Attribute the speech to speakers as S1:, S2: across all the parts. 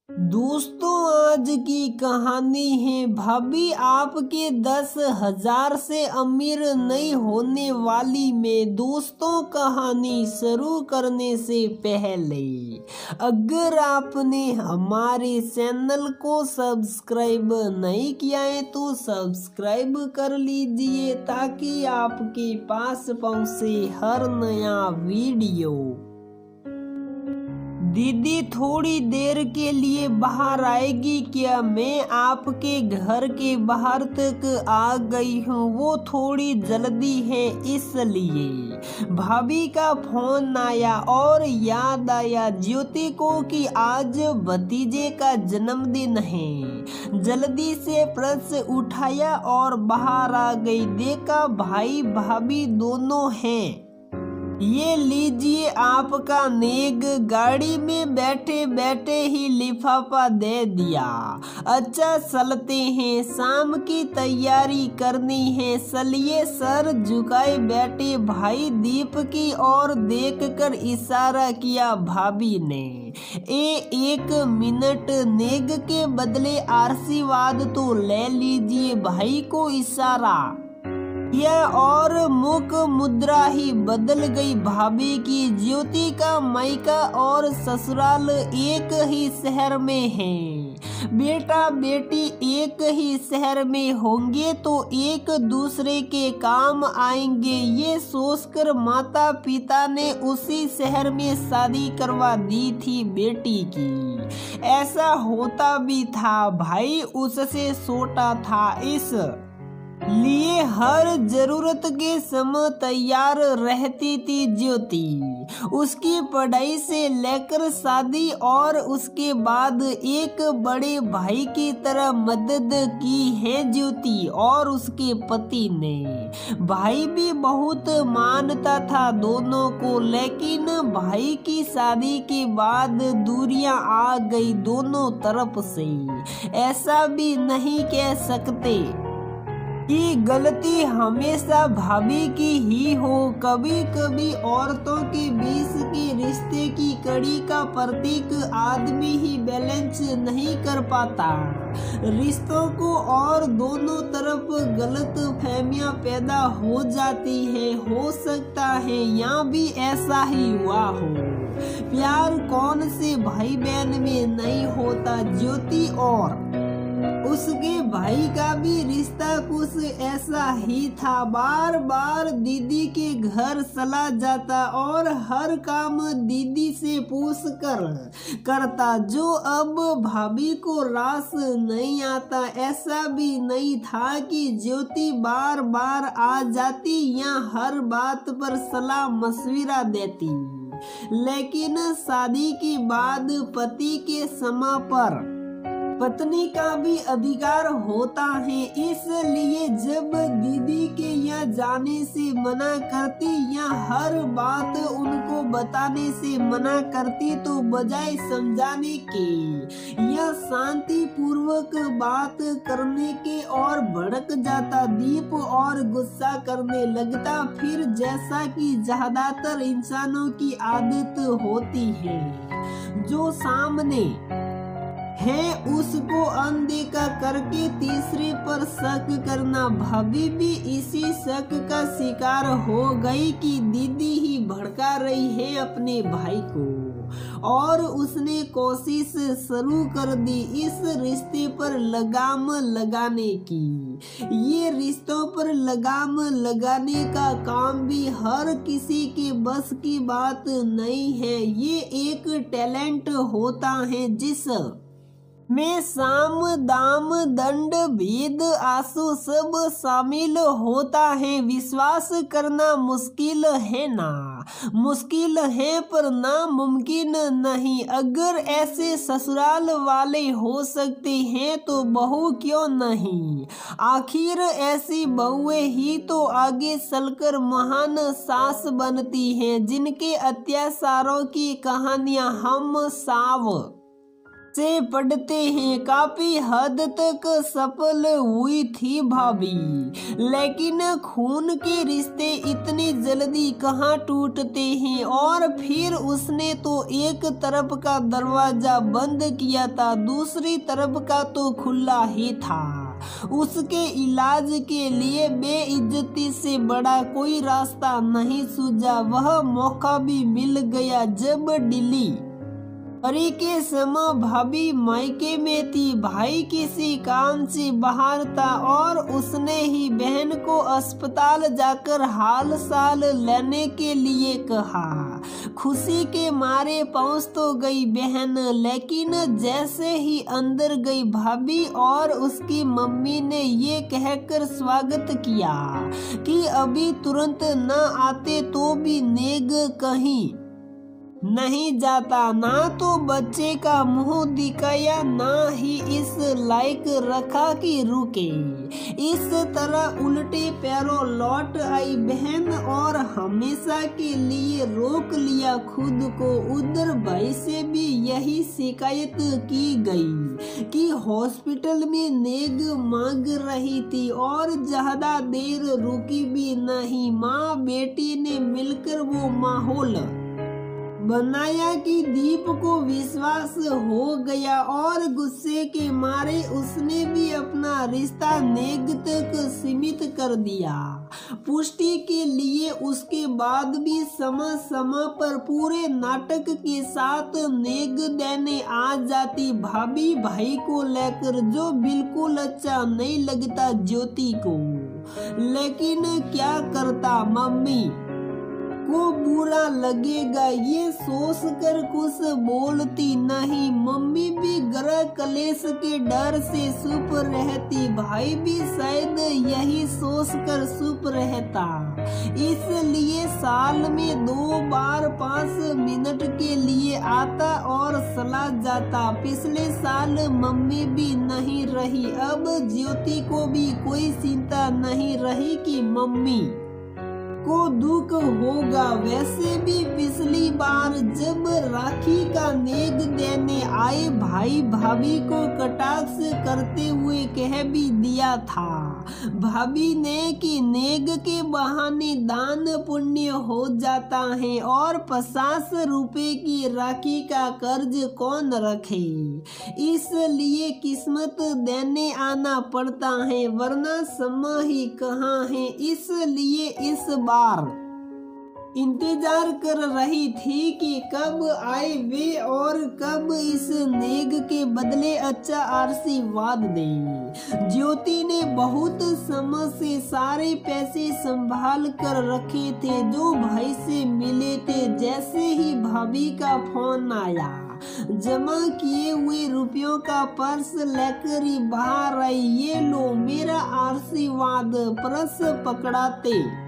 S1: दोस्तों, आज की कहानी है भाभी आपके 10,000 से अमीर नहीं होने वाली में। दोस्तों, कहानी शुरू करने से पहले अगर आपने हमारे चैनल को सब्सक्राइब नहीं किया है तो सब्सक्राइब कर लीजिए ताकि आपके पास पहुंचे हर नया वीडियो। दीदी थोड़ी देर के लिए बाहर आएगी क्या? मैं आपके घर के बाहर तक आ गई हूँ, वो थोड़ी जल्दी है इसलिए। भाभी का फोन आया और याद आया ज्योति को कि आज भतीजे का जन्मदिन है। जल्दी से पर्स उठाया और बाहर आ गई। देखा भाई भाभी दोनों हैं। ये लीजिए आपका नेक। गाड़ी में बैठे बैठे ही लिफाफा दे दिया। अच्छा चलते हैं, शाम की तैयारी करनी है। चलिए। सर झुकाए बैठे भाई दीप की ओर देखकर इशारा किया भाभी ने। एक मिनट, नेक के बदले आशीर्वाद तो ले लीजिए। भाई को इशारा यह और मुख मुद्रा ही बदल गई भाभी की। ज्योति का मायका और ससुराल एक ही शहर में है। बेटा बेटी एक ही शहर में होंगे तो एक दूसरे के काम आएंगे। ये सोचकर माता पिता ने उसी शहर में शादी करवा दी थी बेटी की। ऐसा होता भी था, भाई उससे छोटा था, इस लिए हर जरूरत के समय तैयार रहती थी ज्योति। उसकी पढ़ाई से लेकर शादी और उसके बाद एक बड़े भाई की तरह मदद की है ज्योति और उसके पति ने। भाई भी बहुत मानता था दोनों को, लेकिन भाई की शादी के बाद दूरियां आ गई दोनों तरफ से। ऐसा भी नहीं कह सकते कि गलती हमेशा भाभी की ही हो। कभी कभी औरतों के बीच के रिश्ते की कड़ी का प्रतीक आदमी ही बैलेंस नहीं कर पाता रिश्तों को और दोनों तरफ गलत फहमियां पैदा हो जाती है। हो सकता है यहाँ भी ऐसा ही हुआ हो। प्यार कौन से भाई बहन में नहीं होता। ज्योति और उसके भाई का भी रिश्ता कुछ ऐसा ही था। बार बार दीदी के घर चला जाता और हर काम दीदी से पूछ कर करता, जो अब भाभी को रास नहीं आता। ऐसा भी नहीं था कि ज्योति बार बार आ जाती या हर बात पर सलाह मशविरा देती, लेकिन शादी के बाद पति के समय पर पत्नी का भी अधिकार होता है। इसलिए जब दीदी के यहाँ जाने से मना करती या हर बात उनको बताने से मना करती तो बजाय समझाने के या शांति पूर्वक बात करने के और भड़क जाता दीप और गुस्सा करने लगता। फिर जैसा कि ज्यादातर इंसानों की आदत होती है, जो सामने है उसको अनदेखा करके तीसरे पर शक करना। भाभी भी इसी शक का शिकार हो गई कि दीदी ही भड़का रही है अपने भाई को और उसने कोशिश शुरू कर दी इस रिश्ते पर लगाम लगाने की। ये रिश्तों पर लगाम लगाने का काम भी हर किसी के बस की बात नहीं है। ये एक टैलेंट होता है जिस में साम दाम दंड भेद आंसू सब शामिल होता है। विश्वास करना मुश्किल है ना, मुश्किल है पर नामुमकिन नहीं। अगर ऐसे ससुराल वाले हो सकते हैं तो बहू क्यों नहीं। आखिर ऐसी बहुएं ही तो आगे चलकर महान सास बनती हैं, जिनके अत्याचारों की कहानियां हम साव से पढ़ते हैं काफी हद तक सफल हुई थी भाभी, लेकिन खून के रिश्ते इतनी जल्दी कहाँ टूटते हैं। और फिर उसने तो एक तरफ का दरवाजा बंद किया था, दूसरी तरफ का तो खुला ही था। उसके इलाज के लिए बेइज्जती से बड़ा कोई रास्ता नहीं सूझा। वह मौका भी मिल गया जब डिलीवरी के समय भाभी मायके में थी, भाई किसी काम से बाहर था और उसने ही बहन को अस्पताल जाकर हाल साल लेने के लिए कहा। खुशी के मारे पहुंच तो गई बहन, लेकिन जैसे ही अंदर गई भाभी और उसकी मम्मी ने ये कहकर स्वागत किया कि अभी तुरंत न आते तो भी नेग कहीं नहीं जाता। ना तो बच्चे का मुंह दिखाया, ना ही इस लायक रखा कि रुके। इस तरह उल्टे पैरों लौट आई बहन और हमेशा के लिए रोक लिया खुद को। उधर भाई से भी यही शिकायत की गई कि हॉस्पिटल में नेग मांग रही थी और ज्यादा देर रुकी भी नहीं। माँ बेटी ने मिलकर वो माहौल बनाया कि दीप को विश्वास हो गया और गुस्से के मारे उसने भी अपना रिश्ता नेग तक सीमित कर दिया। पुष्टि के लिए उसके बाद भी समय समय पर पूरे नाटक के साथ नेग देने आ जाती भाभी भाई को लेकर, जो बिल्कुल अच्छा नहीं लगता ज्योति को। लेकिन क्या करता, मम्मी को बुरा लगेगा ये सोच कर कुछ बोलती नहीं। मम्मी भी ग्रह कलेश के डर से चुप रहती, भाई भी शायद यही सोच कर चुप रहता। इसलिए साल में 2 बार 5 मिनट के लिए आता और चला जाता। पिछले साल मम्मी भी नहीं रही। अब ज्योति को भी कोई चिंता नहीं रही कि मम्मी को दुख होगा। वैसे भी पिछली बार जब राखी का नेग देने आए भाई भाभी को कटाक्ष करते हुए कह भी दिया था भाभी ने कि नेग के बहाने दान पुण्य हो जाता है और 50 रुपए की राखी का कर्ज कौन रखे। इसलिए किस्मत देने आना पड़ता है, वरना समय ही कहाँ है। इसलिए इस बार इंतजार कर रही थी कि कब आए वे और कब इस नेग के बदले अच्छा आशीर्वाद दे। ज्योति ने बहुत समय से सारे पैसे संभाल कर रखे थे जो भाई से मिले थे। जैसे ही भाभी का फोन आया, जमा किए हुए रुपयों का पर्स लेकर ही बाहर आई। ये लो मेरा आशीर्वाद। पर्स पकड़ाते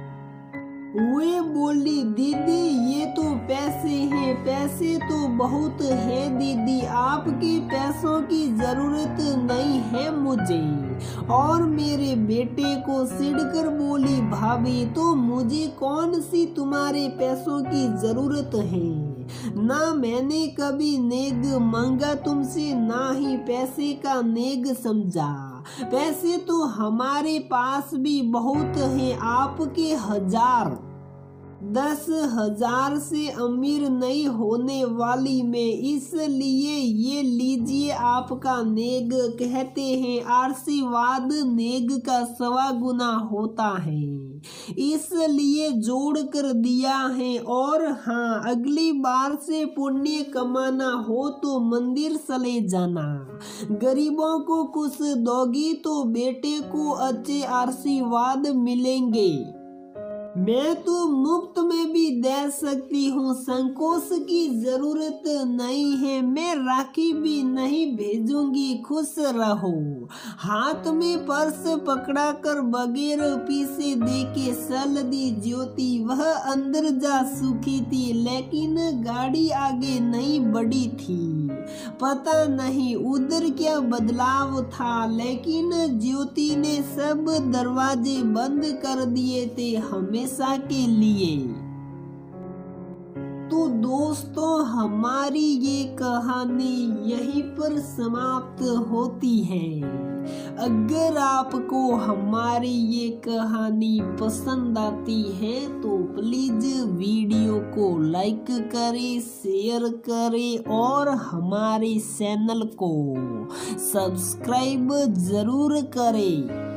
S1: वे बोली, दीदी ये तो पैसे हैं। पैसे तो बहुत है दीदी, आपके पैसों की जरूरत नहीं है मुझे। और मेरे बेटे को सिड़कर बोली भाभी, तो मुझे कौन सी तुम्हारे पैसों की जरूरत है। ना मैंने कभी नेग मांगा तुमसे, ना ही पैसे का नेग समझा। पैसे तो हमारे पास भी बहुत हैं, आपके 10,000 से अमीर नहीं होने वाली मैं। इसलिए ये लीजिए आपका नेग। कहते हैं आशीर्वाद नेग का 1.25 गुना होता है, इसलिए जोड़ कर दिया है। और हाँ, अगली बार से पुण्य कमाना हो तो मंदिर चले जाना। गरीबों को कुछ दोगी तो बेटे को अच्छे आशीर्वाद मिलेंगे। मैं तो मुफ्त में भी दे सकती हूँ, संकोच की जरूरत नहीं है। मैं राखी भी नहीं भेजूंगी, खुश रहो। हाथ में पर्स पकड़ा कर बगैर पीछे देके चल दी ज्योति। वह अंदर जा चुकी थी, लेकिन गाड़ी आगे नहीं बढ़ी थी। पता नहीं उधर क्या बदलाव था, लेकिन ज्योति ने सब दरवाजे बंद कर दिए थे हमेशा के लिए। तो दोस्तों हमारी ये कहानी यहीं पर समाप्त होती है। अगर आपको हमारी ये कहानी पसंद आती है तो प्लीज वीडियो को लाइक करें, शेयर करें और हमारे चैनल को सब्सक्राइब जरूर करें।